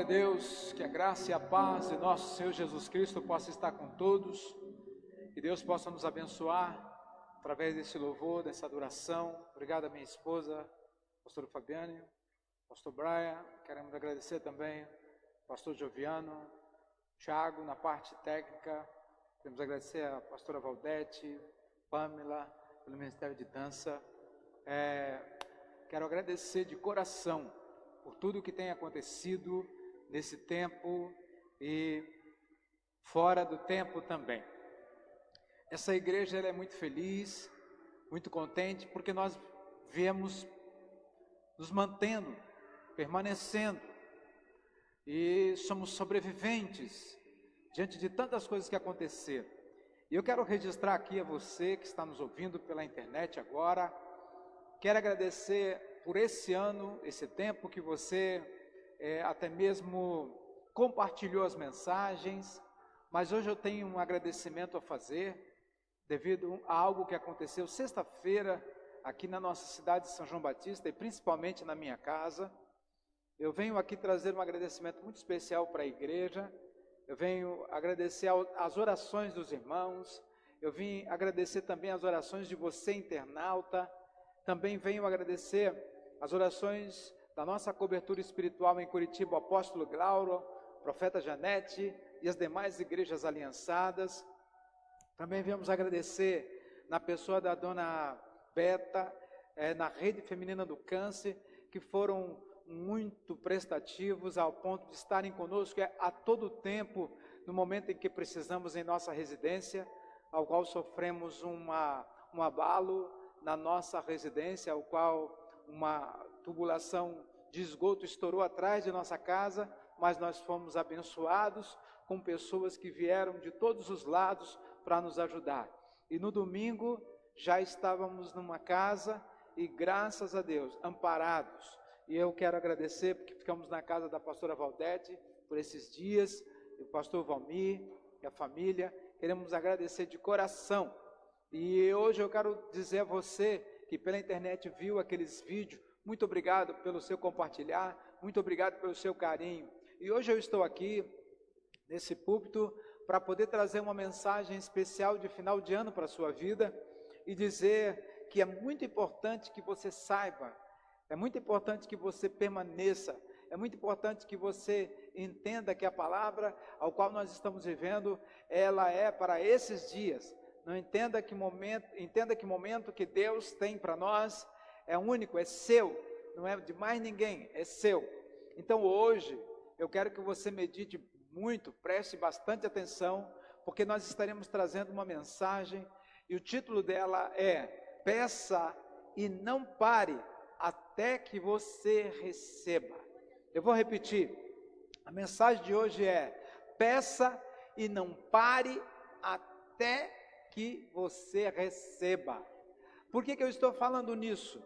Glória a Deus, que a graça e a paz de nosso Senhor Jesus Cristo possa estar com todos, que Deus possa nos abençoar através desse louvor, dessa adoração. Obrigado a minha esposa, pastor Fabiane, pastor Brian, queremos agradecer também pastor Joviano, Thiago na parte técnica, queremos agradecer a pastora Valdete, Pamela, pelo Ministério de Dança. Quero agradecer de coração por tudo que tem acontecido nesse tempo e fora do tempo também. Essa igreja ela é muito feliz, muito contente, porque nós viemos nos mantendo, permanecendo, e somos sobreviventes diante de tantas coisas que aconteceram. E eu quero registrar aqui a você que está nos ouvindo pela internet agora. Quero agradecer por esse ano, esse tempo que você até mesmo compartilhou as mensagens, mas hoje eu tenho um agradecimento a fazer, devido a algo que aconteceu sexta-feira, aqui na nossa cidade de São João Batista, e principalmente na minha casa. Eu venho aqui trazer um agradecimento muito especial para a igreja, eu venho agradecer as orações dos irmãos, eu vim agradecer também as orações de você, internauta. Também venho agradecer as orações da nossa cobertura espiritual em Curitiba, o apóstolo Glauro, profeta Janete e as demais igrejas aliançadas. Também viemos agradecer na pessoa da dona Beta, na Rede Feminina do Câncer, que foram muito prestativos ao ponto de estarem conosco a todo tempo, no momento em que precisamos em nossa residência, ao qual sofremos um abalo na nossa residência, ao qual uma tubulação de esgoto estourou atrás de nossa casa, mas nós fomos abençoados com pessoas que vieram de todos os lados para nos ajudar. E no domingo já estávamos numa casa e graças a Deus, amparados. E eu quero agradecer porque ficamos na casa da pastora Valdete por esses dias, o pastor Valmir e a família, queremos agradecer de coração. E hoje eu quero dizer a você que pela internet viu aqueles vídeos, muito obrigado pelo seu compartilhar, muito obrigado pelo seu carinho. E hoje eu estou aqui, nesse púlpito, para poder trazer uma mensagem especial de final de ano para a sua vida e dizer que é muito importante que você saiba, é muito importante que você permaneça, é muito importante que você entenda que a palavra ao qual nós estamos vivendo, ela é para esses dias. Não entenda que momento que Deus tem para nós é único, é seu, não é de mais ninguém, é seu. Então hoje eu quero que você medite muito, preste bastante atenção, porque nós estaremos trazendo uma mensagem e o título dela é: peça e não pare até que você receba. Eu vou repetir, a mensagem de hoje é: peça e não pare até que você receba. Por que eu estou falando nisso?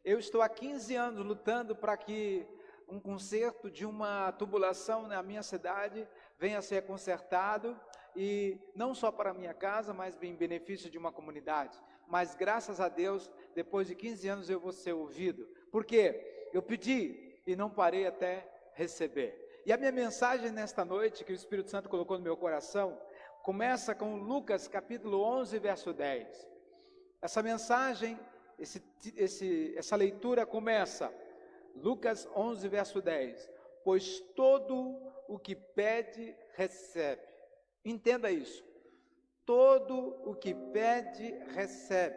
Eu estou há 15 anos lutando para que um conserto de uma tubulação na minha cidade venha a ser consertado, e não só para a minha casa, mas em benefício de uma comunidade. Mas graças a Deus, depois de 15 anos eu vou ser ouvido. Por quê? Eu pedi e não parei até receber. E a minha mensagem nesta noite, que o Espírito Santo colocou no meu coração, começa com Lucas capítulo 11, verso 10. Essa mensagem, essa leitura começa, Lucas 11, verso 10. Pois todo o que pede, recebe. Entenda isso. Todo o que pede, recebe.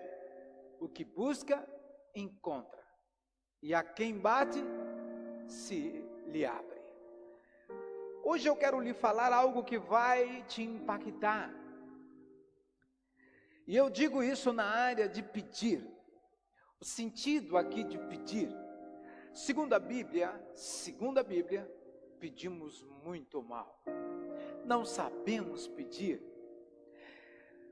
O que busca, encontra. E a quem bate, se lhe abre. Hoje eu quero lhe falar algo que vai te impactar. E eu digo isso na área de pedir. O sentido aqui de pedir. Segundo a Bíblia, pedimos muito mal. Não sabemos pedir.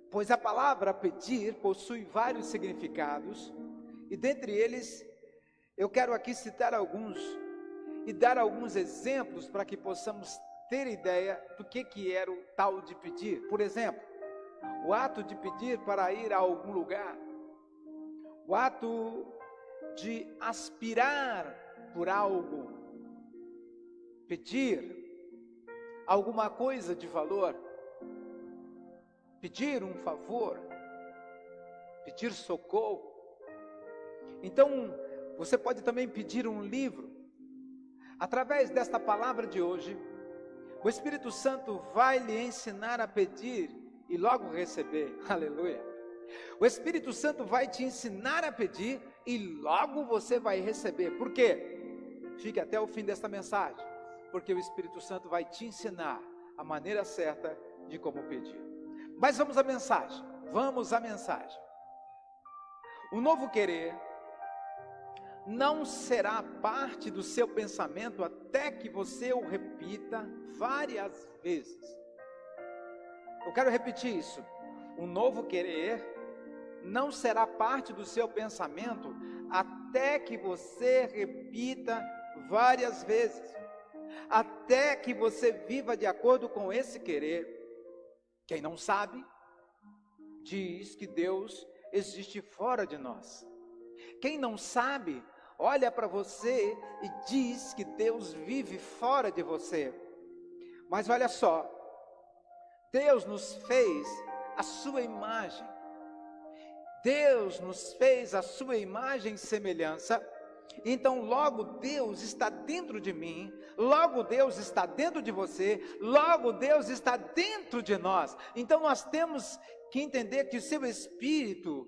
Pois a palavra pedir possui vários significados. E dentre eles, eu quero aqui citar alguns e dar alguns exemplos para que possamos ter ideia do que era o tal de pedir. Por exemplo, o ato de pedir para ir a algum lugar, o ato de aspirar por algo, pedir alguma coisa de valor, pedir um favor, pedir socorro. Então, você pode também pedir um livro. Através desta palavra de hoje, o Espírito Santo vai lhe ensinar a pedir e logo receber. Aleluia! O Espírito Santo vai te ensinar a pedir e logo você vai receber. Por quê? Fique até o fim desta mensagem, porque o Espírito Santo vai te ensinar a maneira certa de como pedir. Mas vamos à mensagem. Vamos à mensagem. O novo querer não será parte do seu pensamento até que você o repita várias vezes. Eu quero repetir isso. O novo querer não será parte do seu pensamento até que você repita várias vezes. Até que você viva de acordo com esse querer. Quem não sabe, diz que Deus existe fora de nós. Quem não sabe, olha para você e diz que Deus vive fora de você. Mas olha só, Deus nos fez a sua imagem. Deus nos fez a sua imagem e semelhança. Então logo Deus está dentro de mim, logo Deus está dentro de você, logo Deus está dentro de nós. Então nós temos que entender que o seu Espírito,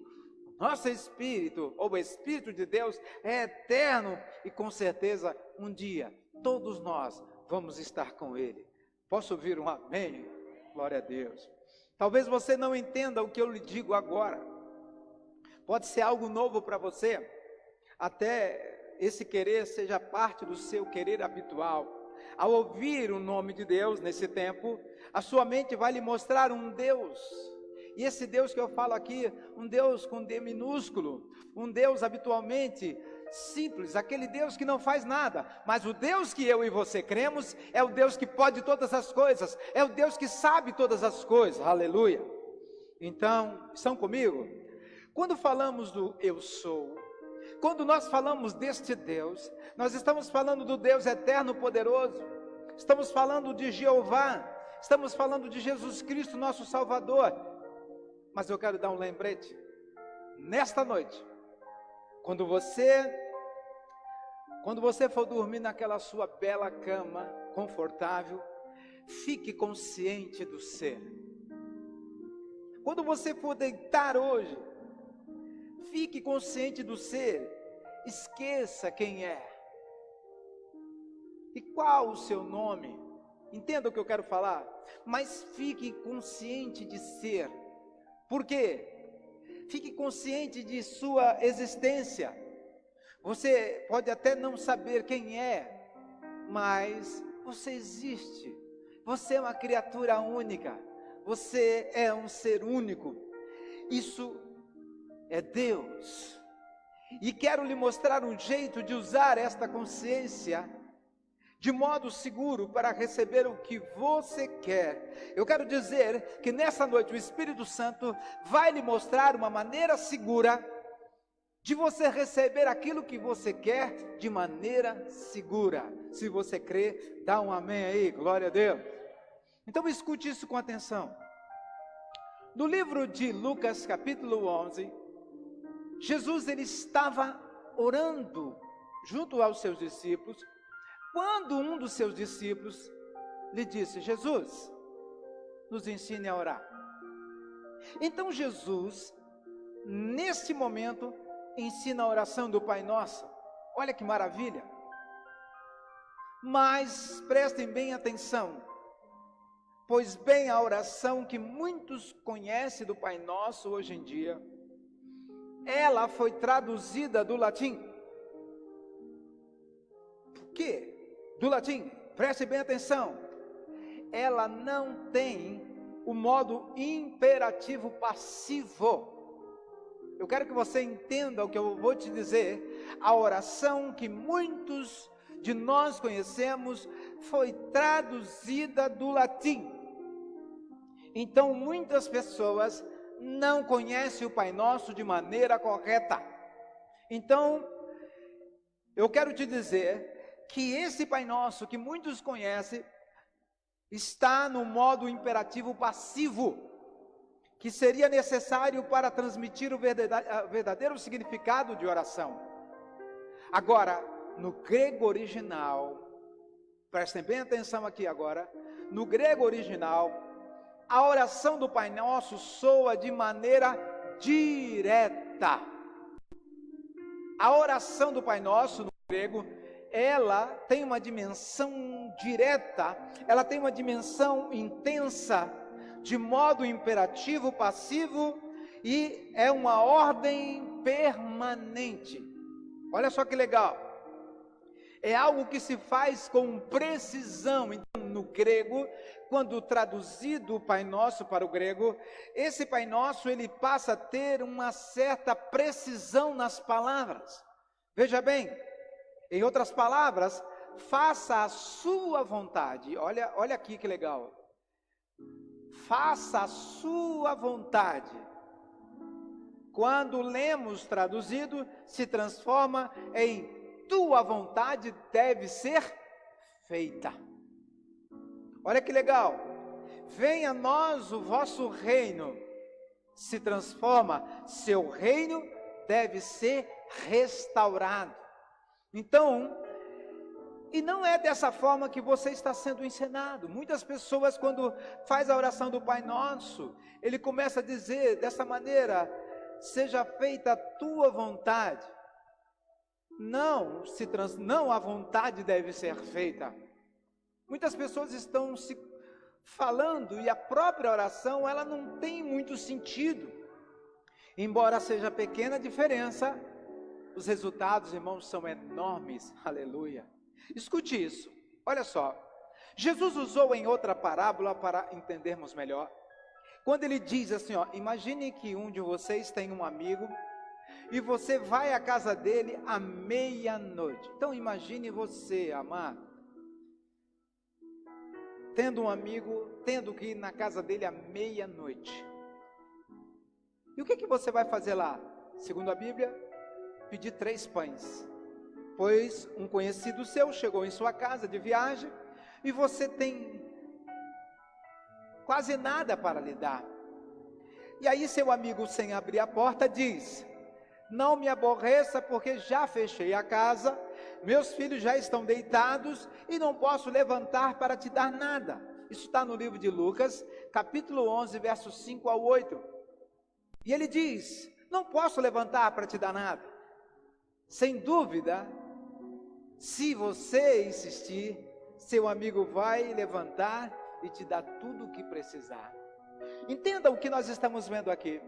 nosso Espírito, ou o Espírito de Deus é eterno e com certeza um dia todos nós vamos estar com Ele. Posso ouvir um amém? Glória a Deus. Talvez você não entenda o que eu lhe digo agora. Pode ser algo novo para você. Até esse querer seja parte do seu querer habitual. Ao ouvir o nome de Deus nesse tempo, a sua mente vai lhe mostrar um Deus. E esse Deus que eu falo aqui, um Deus com D minúsculo, um Deus habitualmente simples, aquele Deus que não faz nada, mas o Deus que eu e você cremos é o Deus que pode todas as coisas, é o Deus que sabe todas as coisas, aleluia. Então, estão comigo? Quando falamos do eu sou, quando nós falamos deste Deus, nós estamos falando do Deus eterno poderoso, estamos falando de Jeová, estamos falando de Jesus Cristo, nosso Salvador. Mas eu quero dar um lembrete, nesta noite, quando você for dormir naquela sua bela cama, confortável, fique consciente do ser. Quando você for deitar hoje, fique consciente do ser, esqueça quem é. E qual o seu nome? Entenda o que eu quero falar, mas fique consciente de ser. Por quê? Fique consciente de sua existência. Você pode até não saber quem é, mas você existe. Você é uma criatura única. Você é um ser único. Isso é Deus. E quero lhe mostrar um jeito de usar esta consciência de modo seguro para receber o que você quer. Eu quero dizer que nessa noite o Espírito Santo vai lhe mostrar uma maneira segura de você receber aquilo que você quer de maneira segura. Se você crê, dá um amém aí, glória a Deus. Então escute isso com atenção. No livro de Lucas capítulo 11, Jesus ele estava orando junto aos seus discípulos, quando um dos seus discípulos lhe disse: Jesus, nos ensine a orar. Então Jesus, neste momento, ensina a oração do Pai Nosso. Olha que maravilha. Mas prestem bem atenção, pois bem a oração que muitos conhecem do Pai Nosso hoje em dia, ela foi traduzida do latim. Por quê? Do latim, preste bem atenção, ela não tem o modo imperativo passivo. Eu quero que você entenda o que eu vou te dizer. A oração que muitos de nós conhecemos foi traduzida do latim. Então muitas pessoas não conhecem o Pai Nosso de maneira correta. Então eu quero te dizer que esse Pai Nosso, que muitos conhecem, está no modo imperativo passivo, que seria necessário para transmitir o verdadeiro significado de oração. Agora, no grego original, prestem bem atenção aqui agora, no grego original, a oração do Pai Nosso soa de maneira direta. A oração do Pai Nosso, no grego, ela tem uma dimensão direta, ela tem uma dimensão intensa, de modo imperativo, passivo, e é uma ordem permanente. Olha só que legal. É algo que se faz com precisão. Então, no grego, quando traduzido o Pai Nosso para o grego, esse Pai Nosso, ele passa a ter uma certa precisão nas palavras. Veja bem, em outras palavras, faça a sua vontade. Olha aqui que legal. Faça a sua vontade. Quando lemos traduzido, se transforma em tua vontade deve ser feita. Olha que legal. Venha a nós o vosso reino. Se transforma, seu reino deve ser restaurado. Então, e não é dessa forma que você está sendo ensinado. Muitas pessoas, quando faz a oração do Pai Nosso, ele começa a dizer dessa maneira: seja feita a tua vontade. Não, não a vontade deve ser feita. Muitas pessoas estão se falando e a própria oração, ela não tem muito sentido. Embora seja pequena a diferença, os resultados, irmãos, são enormes. Aleluia. Escute isso, olha só. Jesus usou em outra parábola para entendermos melhor. Quando ele diz assim, imagine que um de vocês tem um amigo e você vai à casa dele à meia-noite. Então imagine você, amado, tendo um amigo, tendo que ir na casa dele à meia-noite. E o que você vai fazer lá? Segundo a Bíblia, pedir 3 pães. Pois um conhecido seu chegou em sua casa de viagem e você tem quase nada para lhe dar. E aí seu amigo, sem abrir a porta, diz: não me aborreça, porque já fechei a casa, meus filhos já estão deitados e não posso levantar para te dar nada. Isso está no livro de Lucas, capítulo 11, versos 5 ao 8. E ele diz: não posso levantar para te dar nada. Sem dúvida, se você insistir, seu amigo vai levantar e te dar tudo o que precisar. Entenda o que nós estamos vendo aqui.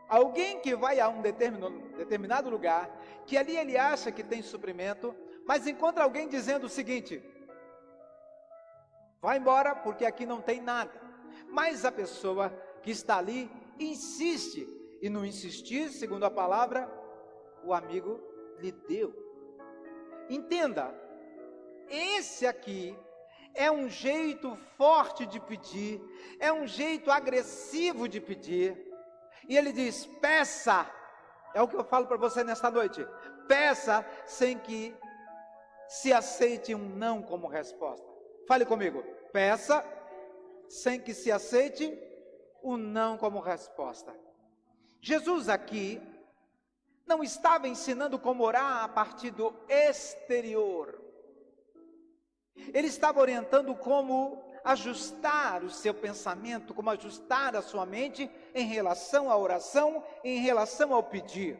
Alguém que vai a um determinado lugar, que ali ele acha que tem suprimento, mas encontra alguém dizendo o seguinte: vai embora porque aqui não tem nada. Mas a pessoa que está ali insiste, e no insistir, segundo a palavra, o amigo lhe deu. Entenda, esse aqui é um jeito forte de pedir, é um jeito agressivo de pedir. E ele diz: peça. É o que eu falo para você nesta noite. Peça sem que se aceite um não como resposta. Fale comigo. Peça sem que se aceite um não como resposta. Jesus aqui não estava ensinando como orar a partir do exterior. Ele estava orientando como ajustar o seu pensamento, como ajustar a sua mente em relação à oração, em relação ao pedir.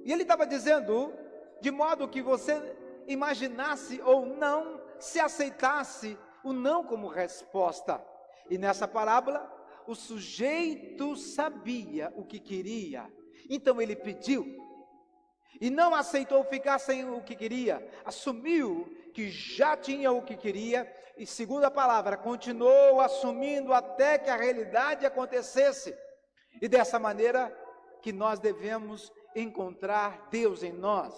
E ele estava dizendo, de modo que você imaginasse ou não, se aceitasse o não como resposta. E nessa parábola, o sujeito sabia o que queria, então ele pediu. E não aceitou ficar sem o que queria, assumiu que já tinha o que queria, e segundo a palavra, continuou assumindo até que a realidade acontecesse. E dessa maneira que nós devemos encontrar Deus em nós,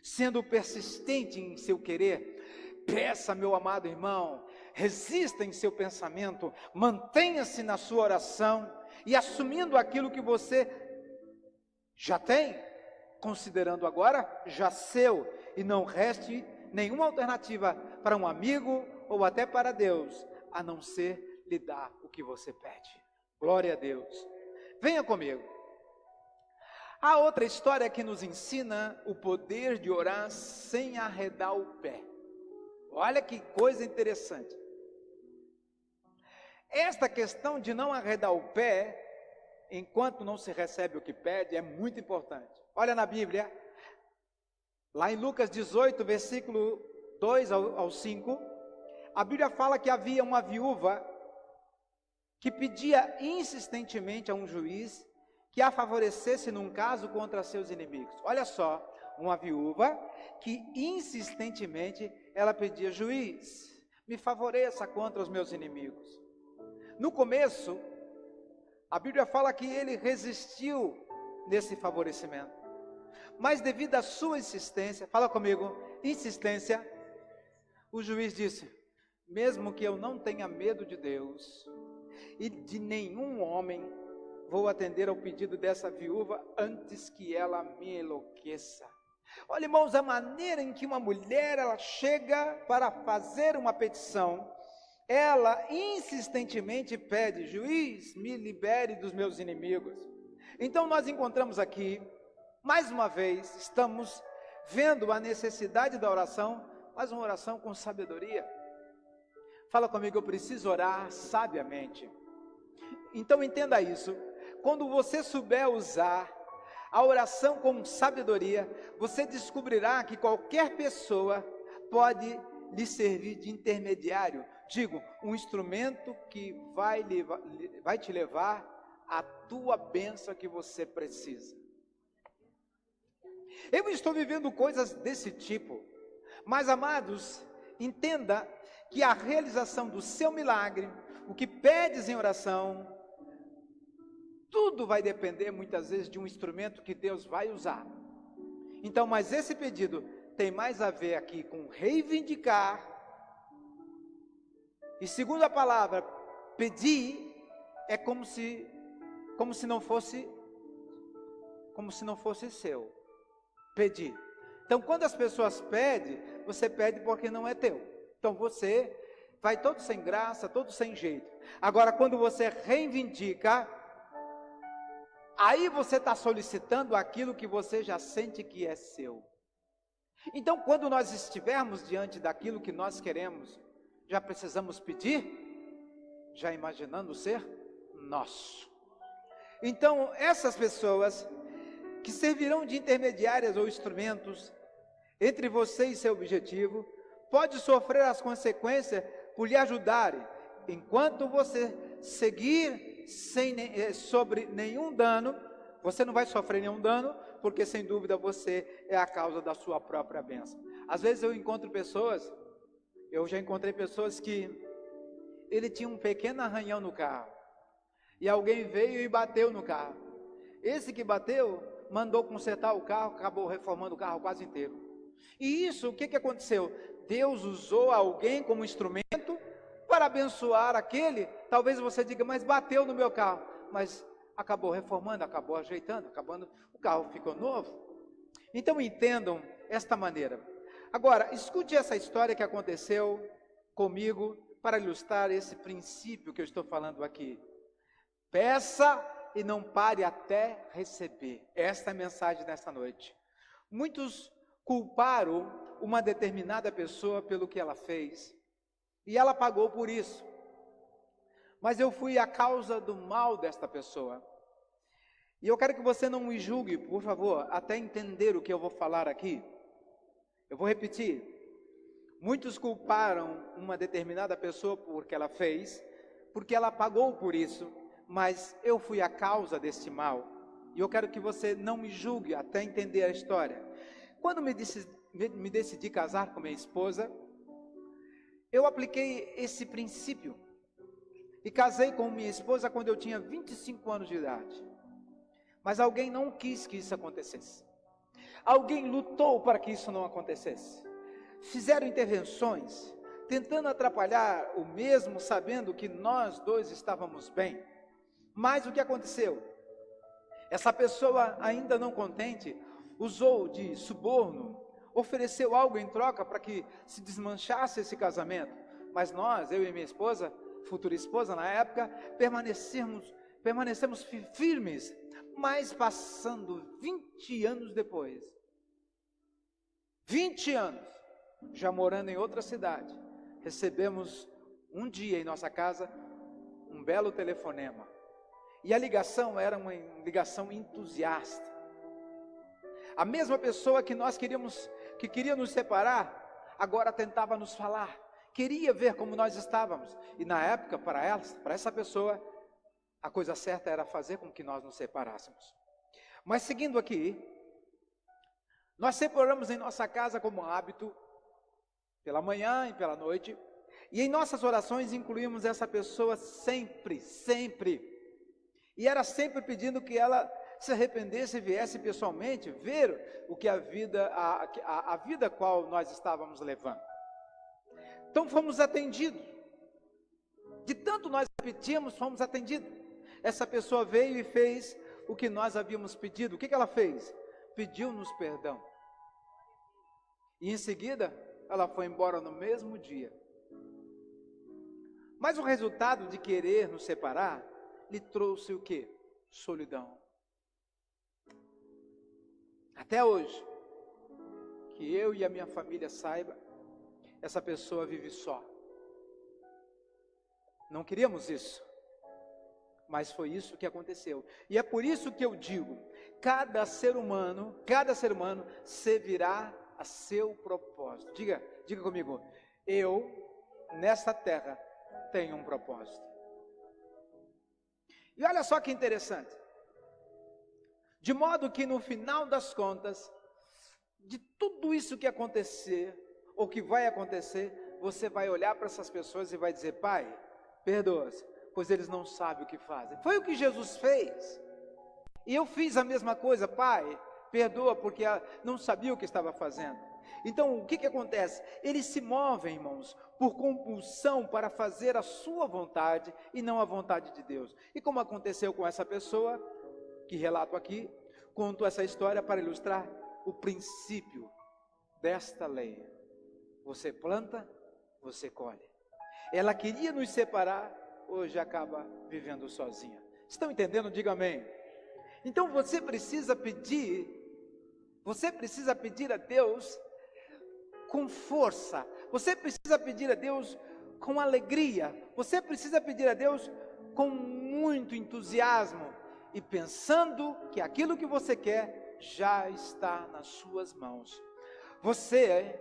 sendo persistente em seu querer. Peça, meu amado irmão, resista em seu pensamento, mantenha-se na sua oração, e assumindo aquilo que você já tem, considerando agora já seu, e não reste nenhuma alternativa para um amigo ou até para Deus, a não ser lhe dar o que você pede. Glória a Deus. Venha comigo. Há outra história que nos ensina o poder de orar sem arredar o pé. Olha que coisa interessante. Esta questão de não arredar o pé, enquanto não se recebe o que pede, é muito importante. Olha na Bíblia, lá em Lucas 18, versículo 2 ao 5, a Bíblia fala que havia uma viúva que pedia insistentemente a um juiz que a favorecesse num caso contra seus inimigos. Olha só, uma viúva que insistentemente ela pedia: juiz, me favoreça contra os meus inimigos. No começo, a Bíblia fala que ele resistiu nesse favorecimento, mas devido à sua insistência, fala comigo, insistência, o juiz disse: mesmo que eu não tenha medo de Deus e de nenhum homem, vou atender ao pedido dessa viúva antes que ela me enlouqueça. Olha, irmãos, a maneira em que uma mulher ela chega para fazer uma petição, ela insistentemente pede: juiz, me libere dos meus inimigos. Então nós encontramos aqui, mais uma vez, estamos vendo a necessidade da oração, mas uma oração com sabedoria. Fala comigo, eu preciso orar sabiamente. Então entenda isso, quando você souber usar a oração com sabedoria, você descobrirá que qualquer pessoa pode lhe servir de intermediário, digo, um instrumento que vai te levar à tua bênção que você precisa. Eu estou vivendo coisas desse tipo, mas amados, entenda que a realização do seu milagre, o que pedes em oração, tudo vai depender muitas vezes de um instrumento que Deus vai usar. Então, mas esse pedido tem mais a ver aqui com reivindicar, e segundo a palavra, pedir é como se não fosse seu. Pedir. Então, quando as pessoas pedem, você pede porque não é teu. Então você vai todo sem graça, todo sem jeito. Agora, quando você reivindica, aí você está solicitando aquilo que você já sente que é seu. Então, quando nós estivermos diante daquilo que nós queremos, já precisamos pedir, já imaginando ser nosso. Então, essas pessoas que servirão de intermediárias ou instrumentos entre você e seu objetivo, pode sofrer as consequências por lhe ajudarem, enquanto você seguir sobre nenhum dano, você não vai sofrer nenhum dano, porque sem dúvida você é a causa da sua própria bênção. Às vezes eu já encontrei pessoas que ele tinha um pequeno arranhão no carro, e alguém veio e bateu no carro. Esse que bateu, mandou consertar o carro, acabou reformando o carro quase inteiro. E isso, o que aconteceu? Deus usou alguém como instrumento para abençoar aquele. Talvez você diga, mas bateu no meu carro. Mas acabou reformando, acabou ajeitando, o carro ficou novo. Então entendam esta maneira. Agora, escute essa história que aconteceu comigo para ilustrar esse princípio que eu estou falando aqui. Peça e não pare até receber. Esta é a mensagem desta noite. Muitos culparam uma determinada pessoa pelo que ela fez, e ela pagou por isso. Mas eu fui a causa do mal desta pessoa. E eu quero que você não me julgue, por favor, até entender o que eu vou falar aqui. Eu vou repetir. Muitos culparam uma determinada pessoa por que ela fez, porque ela pagou por isso, mas eu fui a causa deste mal. E eu quero que você não me julgue até entender a história. Quando me decidi casar com minha esposa, eu apliquei esse princípio. E casei com minha esposa quando eu tinha 25 anos de idade. Mas alguém não quis que isso acontecesse. Alguém lutou para que isso não acontecesse. Fizeram intervenções, tentando atrapalhar o mesmo, sabendo que nós dois estávamos bem. Mas o que aconteceu? Essa pessoa, ainda não contente, usou de suborno, ofereceu algo em troca para que se desmanchasse esse casamento. Mas nós, eu e minha esposa, futura esposa na época, permanecemos firmes. Mas passando 20 anos depois, 20 anos, já morando em outra cidade, recebemos um dia em nossa casa um belo telefonema. E a ligação era uma ligação entusiasta. A mesma pessoa que que queria nos separar, agora tentava nos falar, queria ver como nós estávamos. E na época, para essa pessoa, a coisa certa era fazer com que nós nos separássemos. Mas seguindo aqui, nós separamos em nossa casa como hábito, pela manhã e pela noite, e em nossas orações incluímos essa pessoa sempre. E era sempre pedindo que ela se arrependesse e viesse pessoalmente ver o que a vida qual nós estávamos levando. Então fomos atendidos. De tanto nós repetíamos, fomos atendidos. Essa pessoa veio e fez o que nós havíamos pedido. O que ela fez? Pediu-nos perdão. E em seguida, ela foi embora no mesmo dia. Mas o resultado de querer nos separar, lhe trouxe o quê? Solidão. Até hoje, que eu e a minha família saiba, essa pessoa vive só. Não queríamos isso, mas foi isso que aconteceu. E é por isso que eu digo, cada ser humano servirá a seu propósito. Diga comigo, eu, nesta terra, tenho um propósito. E olha só que interessante. De modo que no final das contas, de tudo isso que acontecer, ou que vai acontecer, você vai olhar para essas pessoas e vai dizer, Pai, perdoa-os, pois eles não sabem o que fazem. Foi o que Jesus fez. E eu fiz a mesma coisa, Pai, perdoa, porque não sabia o que estava fazendo. Então, o que acontece? Eles se movem, irmãos, por compulsão para fazer a sua vontade e não a vontade de Deus. E como aconteceu com essa pessoa, que relato aqui, conto essa história para ilustrar o princípio desta lei. Você planta, você colhe. Ela queria nos separar, hoje acaba vivendo sozinha. Estão entendendo? Diga amém. Então você precisa pedir a Deus com força, você precisa pedir a Deus com alegria, você precisa pedir a Deus com muito entusiasmo, e pensando que aquilo que você quer já está nas suas mãos. Você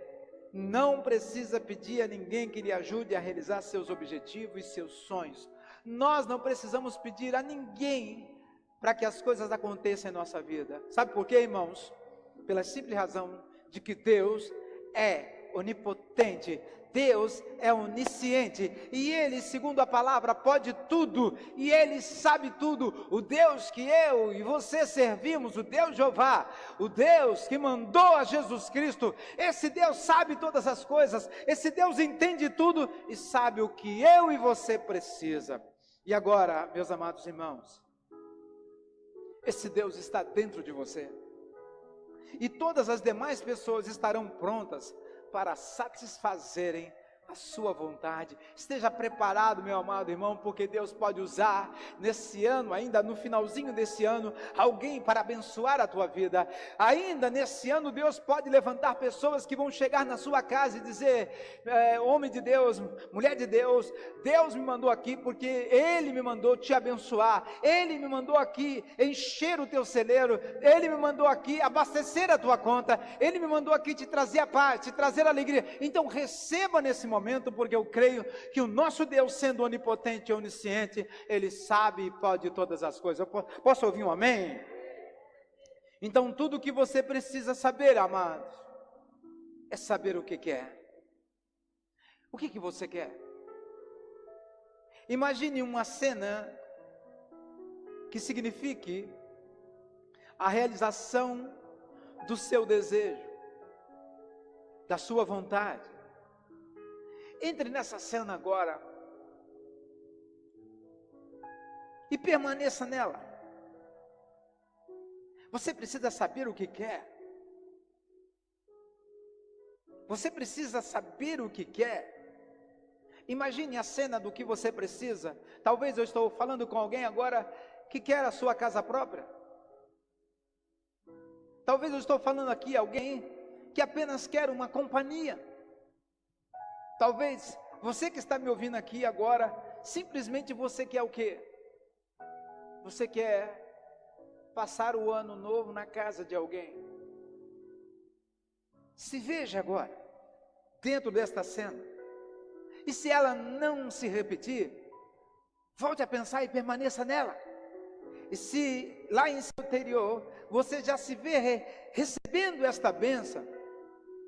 não precisa pedir a ninguém que lhe ajude a realizar seus objetivos e seus sonhos. Nós não precisamos pedir a ninguém para que as coisas aconteçam em nossa vida. Sabe por quê, irmãos? Pela simples razão de que Deus é onipotente, Deus é onisciente, e Ele, segundo a palavra, pode tudo, e Ele sabe tudo. O Deus que eu e você servimos, o Deus Jeová, o Deus que mandou a Jesus Cristo, esse Deus sabe todas as coisas, esse Deus entende tudo, e sabe o que eu e você precisa. E agora, meus amados irmãos, esse Deus está dentro de você, e todas as demais pessoas estarão prontas para satisfazerem a sua vontade. Esteja preparado, meu amado irmão, porque Deus pode usar nesse ano, ainda no finalzinho desse ano, alguém para abençoar a tua vida. Ainda nesse ano, Deus pode levantar pessoas que vão chegar na sua casa e dizer, homem de Deus, mulher de Deus, Deus me mandou aqui porque Ele me mandou te abençoar, Ele me mandou aqui encher o teu celeiro, Ele me mandou aqui abastecer a tua conta, Ele me mandou aqui te trazer a paz, te trazer a alegria. Então receba nesse momento, porque eu creio que o nosso Deus, sendo onipotente e onisciente, Ele sabe e pode todas as coisas. Eu posso ouvir um amém? Então tudo o que você precisa saber, amados, é saber o que quer. O que você quer? Imagine uma cena que signifique a realização do seu desejo, da sua vontade. Entre nessa cena agora e permaneça nela. Você precisa saber o que quer. Você precisa saber o que quer. Imagine a cena do que você precisa. Talvez eu estou falando com alguém agora que quer a sua casa própria. Talvez eu estou falando aqui a alguém que apenas quer uma companhia. Talvez você que está me ouvindo aqui agora, simplesmente você quer o quê? Você quer passar o ano novo na casa de alguém. Se veja agora, dentro desta cena. E se ela não se repetir, volte a pensar e permaneça nela. E se lá em seu interior, você já se vê recebendo esta bênção,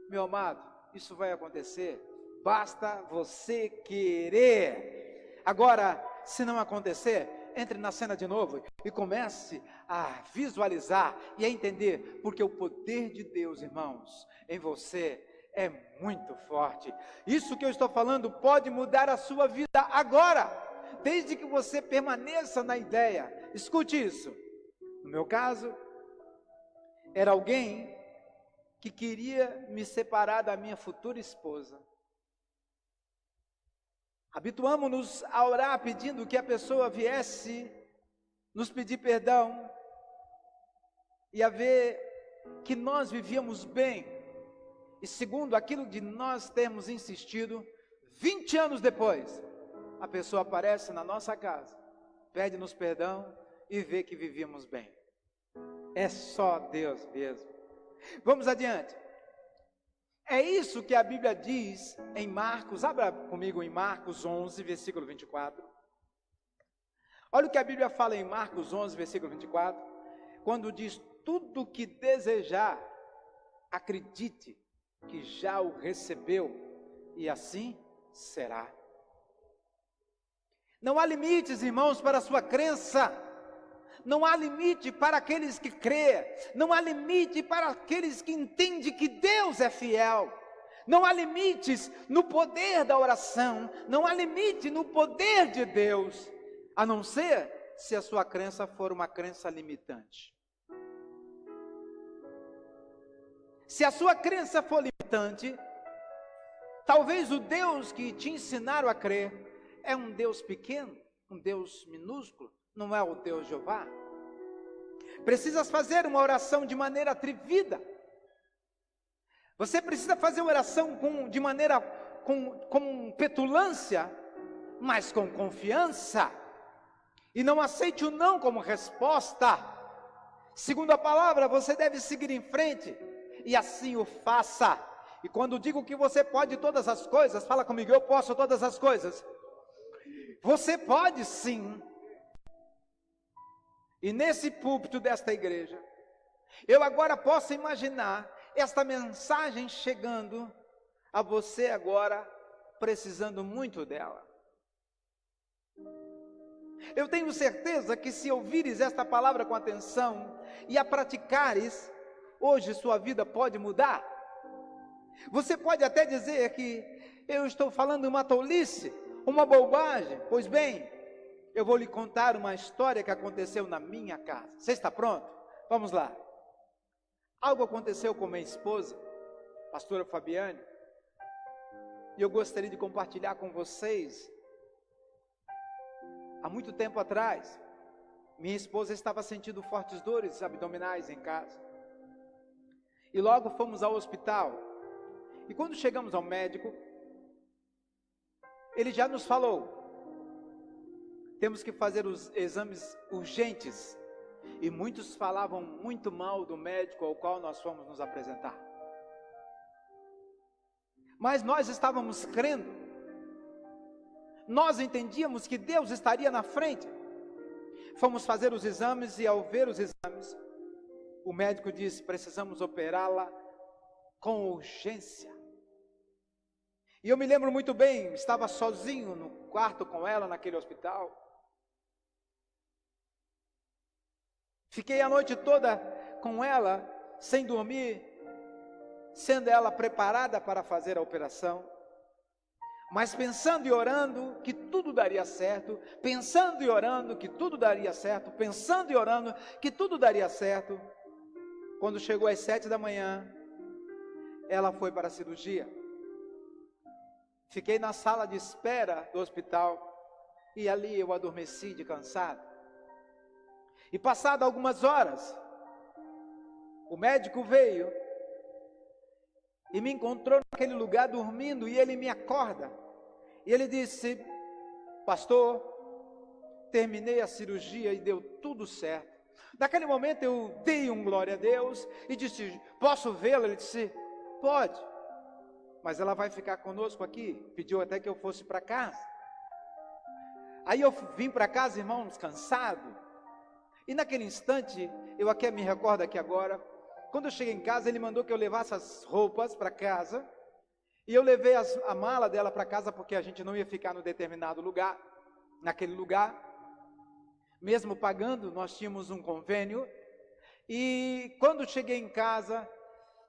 meu amado, isso vai acontecer. Basta você querer. Agora, se não acontecer, entre na cena de novo e comece a visualizar e a entender, porque o poder de Deus, irmãos, em você é muito forte. Isso que eu estou falando pode mudar a sua vida agora, desde que você permaneça na ideia. Escute isso. No meu caso, era alguém que queria me separar da minha futura esposa. Habituamos-nos a orar pedindo que a pessoa viesse nos pedir perdão e a ver que nós vivíamos bem. E segundo aquilo de nós termos insistido, 20 anos depois, a pessoa aparece na nossa casa, pede-nos perdão e vê que vivíamos bem. É só Deus mesmo. Vamos adiante. É isso que a Bíblia diz em Marcos, abra comigo em Marcos 11, versículo 24. Olha o que a Bíblia fala em Marcos 11, versículo 24, quando diz: tudo que desejar, acredite que já o recebeu, e assim será. Não há limites, irmãos, para a sua crença. Não há limite para aqueles que crêem. Não há limite para aqueles que entendem que Deus é fiel. Não há limites no poder da oração. Não há limite no poder de Deus, a não ser se a sua crença for uma crença limitante. Se a sua crença for limitante, talvez o Deus que te ensinaram a crer é um Deus pequeno, um Deus minúsculo, não é o Deus Jeová. Precisas fazer uma oração de maneira atrevida. Você precisa fazer uma oração com petulância, mas com confiança. E não aceite o não como resposta. Segundo a palavra, você deve seguir em frente. E assim o faça. E quando digo que você pode todas as coisas, fala comigo: eu posso todas as coisas. Você pode sim. E nesse púlpito desta igreja, eu agora posso imaginar esta mensagem chegando a você agora, precisando muito dela. Eu tenho certeza que se ouvires esta palavra com atenção e a praticares, hoje sua vida pode mudar. Você pode até dizer que eu estou falando uma tolice, uma bobagem. Pois bem, eu vou lhe contar uma história que aconteceu na minha casa. Você está pronto? Vamos lá. Algo aconteceu com minha esposa, pastora Fabiane, e eu gostaria de compartilhar com vocês. Há muito tempo atrás, minha esposa estava sentindo fortes dores abdominais em casa. E logo fomos ao hospital. E quando chegamos ao médico, ele já nos falou: temos que fazer os exames urgentes. E muitos falavam muito mal do médico ao qual nós fomos nos apresentar. Mas nós estávamos crendo. Nós entendíamos que Deus estaria na frente. Fomos fazer os exames e ao ver os exames, o médico disse: precisamos operá-la com urgência. E eu me lembro muito bem, estava sozinho no quarto com ela naquele hospital. Fiquei a noite toda com ela, sem dormir, sendo ela preparada para fazer a operação, mas pensando e orando que tudo daria certo, pensando e orando que tudo daria certo, pensando e orando que tudo daria certo. Quando chegou às 7 da manhã, ela foi para a cirurgia. Fiquei na sala de espera do hospital e ali eu adormeci de cansado. E passado algumas horas, o médico veio e me encontrou naquele lugar dormindo e ele me acorda. E ele disse: pastor, terminei a cirurgia e deu tudo certo. Naquele momento eu dei glória a Deus e disse: posso vê-la? Ele disse: pode, mas ela vai ficar conosco aqui. Pediu até que eu fosse para casa. Aí eu vim para casa, irmãos, cansado. E naquele instante, eu aqui me recordo aqui agora, quando eu cheguei em casa, ele mandou que eu levasse as roupas para casa. E eu levei a mala dela para casa, porque a gente não ia ficar no determinado lugar, naquele lugar. Mesmo pagando, nós tínhamos um convênio. E quando cheguei em casa,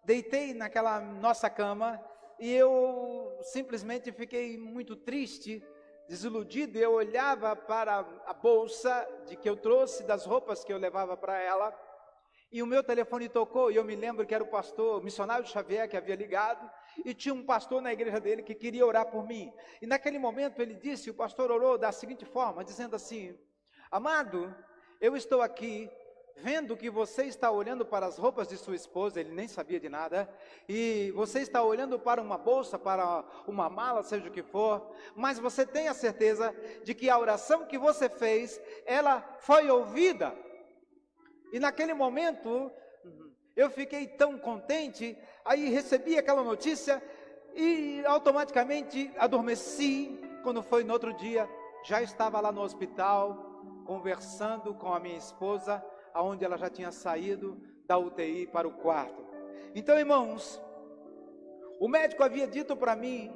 deitei naquela nossa cama, e eu simplesmente fiquei muito triste, desiludido. Eu olhava para a bolsa de que eu trouxe, das roupas que eu levava para ela, e o meu telefone tocou, e eu me lembro que era o pastor, o missionário Xavier, que havia ligado, e tinha um pastor na igreja dele que queria orar por mim. E naquele momento ele disse, o pastor orou da seguinte forma, dizendo assim: amado, eu estou aqui vendo que você está olhando para as roupas de sua esposa, ele nem sabia de nada, e você está olhando para uma bolsa, para uma mala, seja o que for, mas você tem a certeza de que a oração que você fez, ela foi ouvida. E naquele momento, eu fiquei tão contente, aí recebi aquela notícia, e automaticamente adormeci. Quando foi no outro dia, já estava lá no hospital, conversando com a minha esposa, aonde ela já tinha saído da UTI para o quarto. Então, irmãos, o médico havia dito para mim,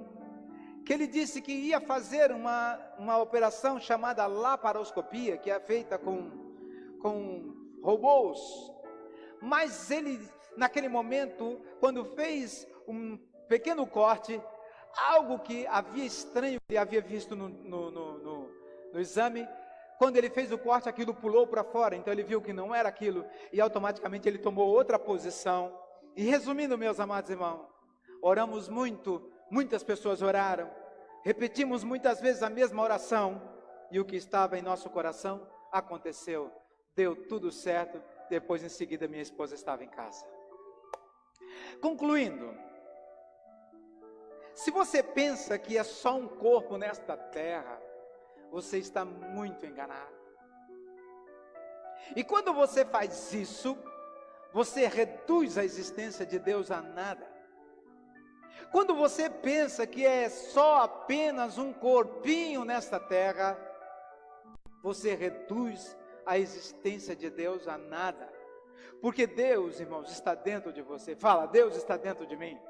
que ele disse que ia fazer uma operação chamada laparoscopia, que é feita com robôs, mas ele, naquele momento, quando fez um pequeno corte, algo que havia estranho, ele havia visto no exame, quando ele fez o corte, aquilo pulou para fora, então ele viu que não era aquilo, e automaticamente ele tomou outra posição. E resumindo, meus amados irmãos, oramos muito, muitas pessoas oraram, repetimos muitas vezes a mesma oração, e o que estava em nosso coração aconteceu, deu tudo certo. Depois, em seguida, minha esposa estava em casa. Concluindo, se você pensa que é só um corpo nesta terra, você está muito enganado. E quando você faz isso, você reduz a existência de Deus a nada. Quando você pensa que é só apenas um corpinho nesta terra, você reduz a existência de Deus a nada. Porque Deus, irmãos, está dentro de você. Fala, Deus está dentro de mim.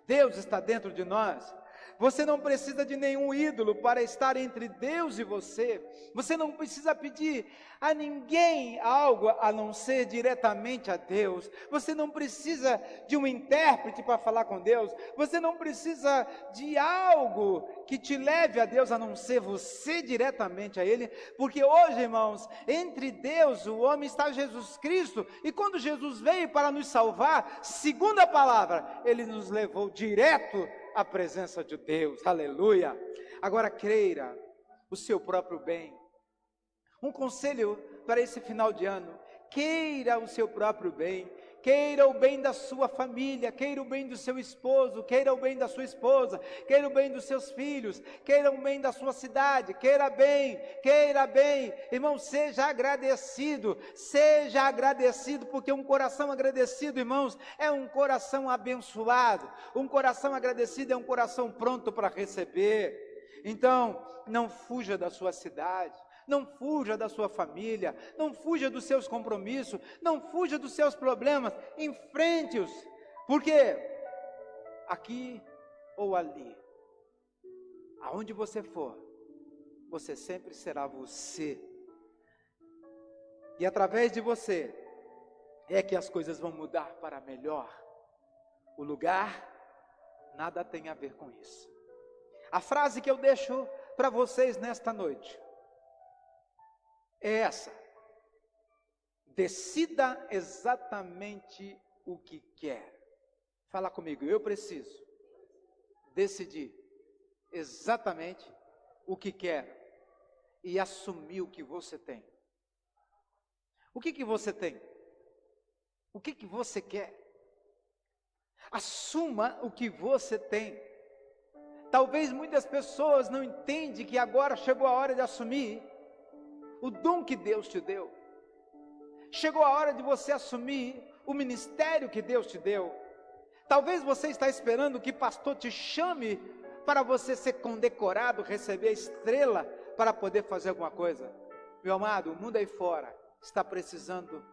Deus está dentro de nós. Você não precisa de nenhum ídolo para estar entre Deus e você. Você não precisa pedir a ninguém algo a não ser diretamente a Deus. Você não precisa de um intérprete para falar com Deus. Você não precisa de algo que te leve a Deus a não ser você diretamente a Ele. Porque hoje, irmãos, entre Deus, o homem, está Jesus Cristo. E quando Jesus veio para nos salvar, segundo a palavra, Ele nos levou direto a presença de Deus, aleluia. Agora queira o seu próprio bem. Um conselho para esse final de ano: queira o seu próprio bem, queira o bem da sua família, queira o bem do seu esposo, queira o bem da sua esposa, queira o bem dos seus filhos, queira o bem da sua cidade, queira bem, irmão, seja agradecido, porque um coração agradecido, irmãos, é um coração abençoado, um coração agradecido é um coração pronto para receber. Então, não fuja da sua cidade, não fuja da sua família, não fuja dos seus compromissos, não fuja dos seus problemas, enfrente-os, porque aqui ou ali, aonde você for, você sempre será você, e através de você, é que as coisas vão mudar para melhor. O lugar, nada tem a ver com isso. A frase que eu deixo para vocês nesta noite é essa: decida exatamente o que quer. Fala comigo, eu preciso decidir exatamente o que quero e assumir o que você tem. O que você tem? O que você quer? Assuma o que você tem. Talvez muitas pessoas não entendem que agora chegou a hora de assumir o dom que Deus te deu. Chegou a hora de você assumir o ministério que Deus te deu. Talvez você está esperando que o pastor te chame para você ser condecorado, receber a estrela para poder fazer alguma coisa. Meu amado, o mundo aí fora está precisando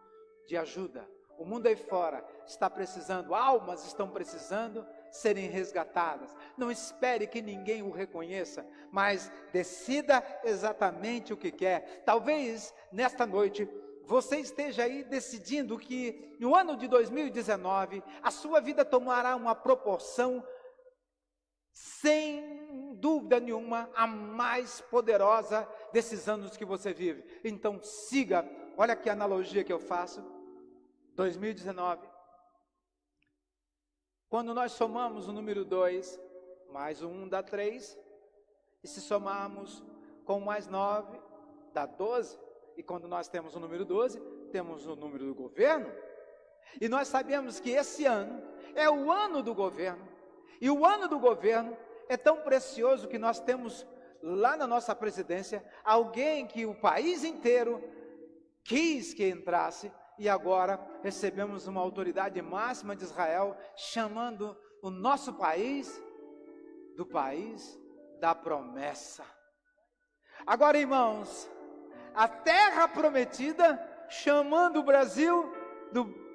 de ajuda. O mundo aí fora está precisando, almas estão precisando serem resgatadas. Não espere que ninguém o reconheça, mas decida exatamente o que quer. Talvez nesta noite você esteja aí decidindo que no ano de 2019 a sua vida tomará uma proporção sem dúvida nenhuma a mais poderosa desses anos que você vive. Então siga, olha que analogia que eu faço. 2019, quando nós somamos o número 2, mais o 1 dá 3, e se somarmos com mais 9, dá 12, e quando nós temos o número 12, temos o número do governo, e nós sabemos que esse ano é o ano do governo, e o ano do governo é tão precioso que nós temos lá na nossa presidência, alguém que o país inteiro quis que entrasse, e agora recebemos uma autoridade máxima de Israel, chamando o nosso país do país da promessa. Agora, irmãos, a terra prometida, chamando o Brasil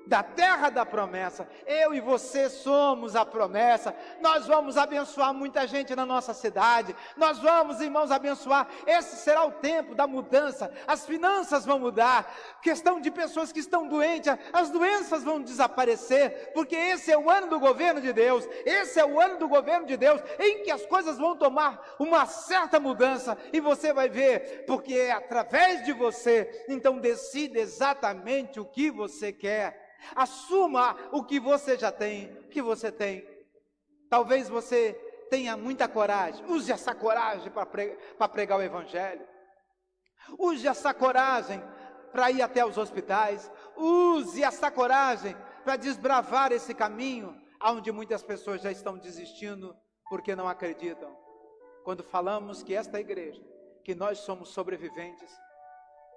da terra da promessa. Eu e você somos a promessa. Nós vamos abençoar muita gente na nossa cidade. Nós vamos, irmãos, abençoar. Esse será o tempo da mudança. As finanças vão mudar. Questão de pessoas que estão doentes, as doenças vão desaparecer, porque esse é o ano do governo de Deus. Esse é o ano do governo de Deus, em que as coisas vão tomar uma certa mudança, e você vai ver, porque é através de você. Então decida exatamente o que você quer. Assuma o que você já tem, o que você tem. Talvez você tenha muita coragem, use essa coragem para pregar o evangelho. Use essa coragem para ir até os hospitais. Use essa coragem para desbravar esse caminho, onde muitas pessoas já estão desistindo, porque não acreditam. Quando falamos que esta igreja, que nós somos sobreviventes,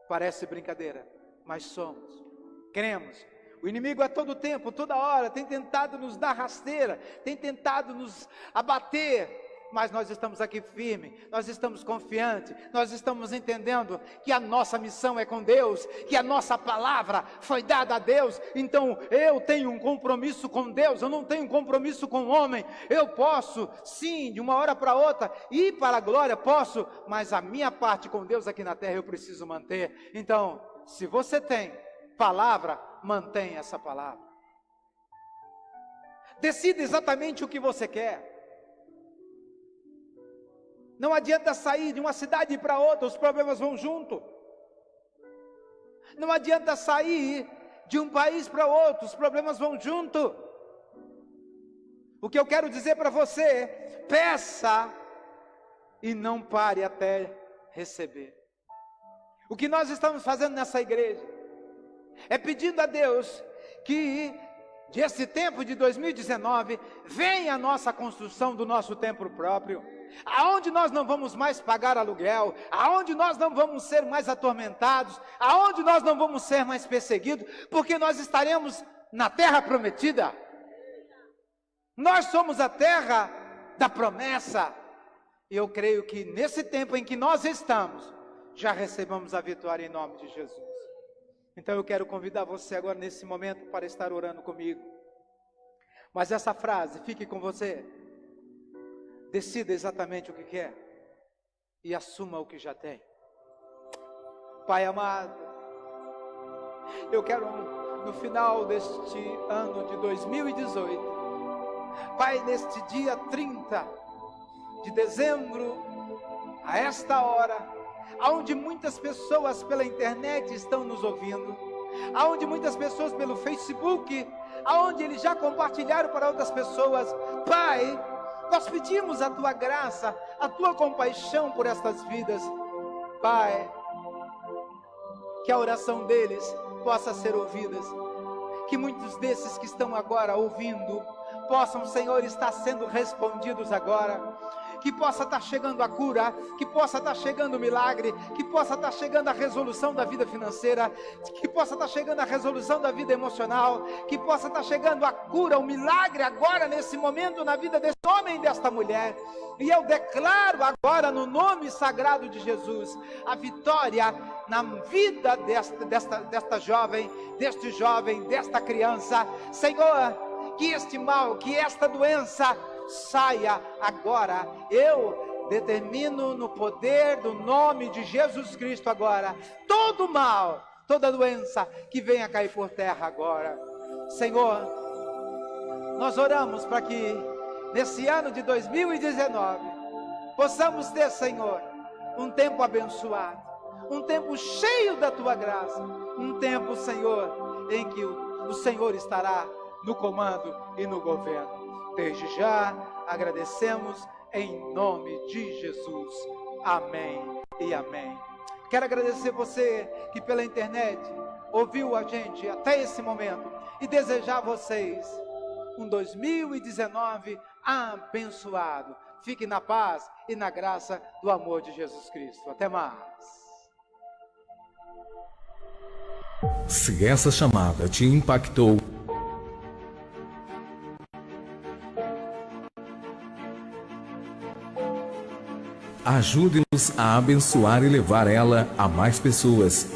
parece brincadeira, mas somos, cremos. O inimigo a todo tempo, toda hora, tem tentado nos dar rasteira, tem tentado nos abater, mas nós estamos aqui firmes, nós estamos confiantes, nós estamos entendendo que a nossa missão é com Deus, que a nossa palavra foi dada a Deus. Então eu tenho um compromisso com Deus, eu não tenho um compromisso com o homem. Eu posso, sim, de uma hora para outra, ir para a glória, posso, mas a minha parte com Deus aqui na terra eu preciso manter. Então, se você tem palavra, mantenha essa palavra. Decida exatamente o que você quer. Não adianta sair de uma cidade para outra, os problemas vão junto. Não adianta sair de um país para outro, os problemas vão junto. O que eu quero dizer para você, peça e não pare até receber. O que nós estamos fazendo nessa igreja é pedindo a Deus que desse tempo de 2019 venha a nossa construção do nosso templo próprio, aonde nós não vamos mais pagar aluguel, aonde nós não vamos ser mais atormentados, aonde nós não vamos ser mais perseguidos, porque nós estaremos na terra prometida. Nós somos a terra da promessa, e eu creio que nesse tempo em que nós estamos, já recebemos a vitória em nome de Jesus. Então eu quero convidar você agora nesse momento para estar orando comigo. Mas essa frase, fique com você. Decida exatamente o que quer e assuma o que já tem. Pai amado, eu quero no final deste ano de 2018, Pai, neste dia 30 de dezembro, a esta hora, aonde muitas pessoas pela internet estão nos ouvindo, aonde muitas pessoas pelo Facebook aonde eles já compartilharam para outras pessoas. Pai, nós pedimos a tua graça, a tua compaixão por estas vidas. Pai, que a oração deles possa ser ouvida, que muitos desses que estão agora ouvindo possam, Senhor, estar sendo respondidos agora, que possa estar chegando a cura, que possa estar chegando o milagre, que possa estar chegando a resolução da vida financeira, que possa estar chegando a resolução da vida emocional, que possa estar chegando a cura, o milagre agora nesse momento na vida desse homem e desta mulher. E eu declaro agora no nome sagrado de Jesus a vitória na vida desta jovem, deste jovem, desta criança. Senhor, que este mal, que esta doença saia agora. Eu determino no poder do nome de Jesus Cristo agora, todo mal, toda doença que venha cair por terra agora. Senhor, nós oramos para que nesse ano de 2019 possamos ter, Senhor, um tempo abençoado, um tempo cheio da tua graça, um tempo, Senhor, em que o Senhor estará no comando e no governo. Desde já agradecemos em nome de Jesus. Amém e amém. Quero agradecer você que pela internet ouviu a gente até esse momento e desejar a vocês um 2019 abençoado. Fique na paz e na graça do amor de Jesus Cristo. Até mais. Se essa chamada te impactou, ajude-nos a abençoar e levar ela a mais pessoas.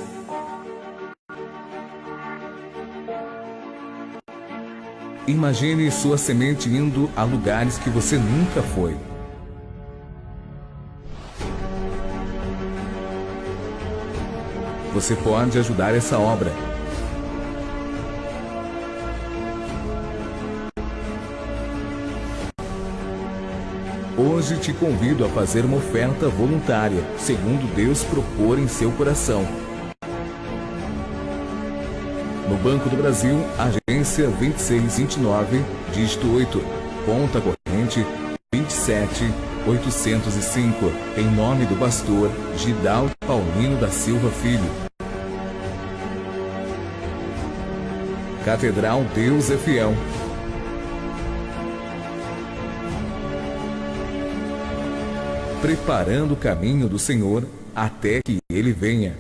Imagine sua semente indo a lugares que você nunca foi. Você pode ajudar essa obra. Hoje te convido a fazer uma oferta voluntária, segundo Deus propor em seu coração. No Banco do Brasil, agência 2629, dígito 8, conta corrente 27805, em nome do pastor Gidaldo Paulino da Silva Filho. Catedral Deus é Fiel. Preparando o caminho do Senhor até que Ele venha.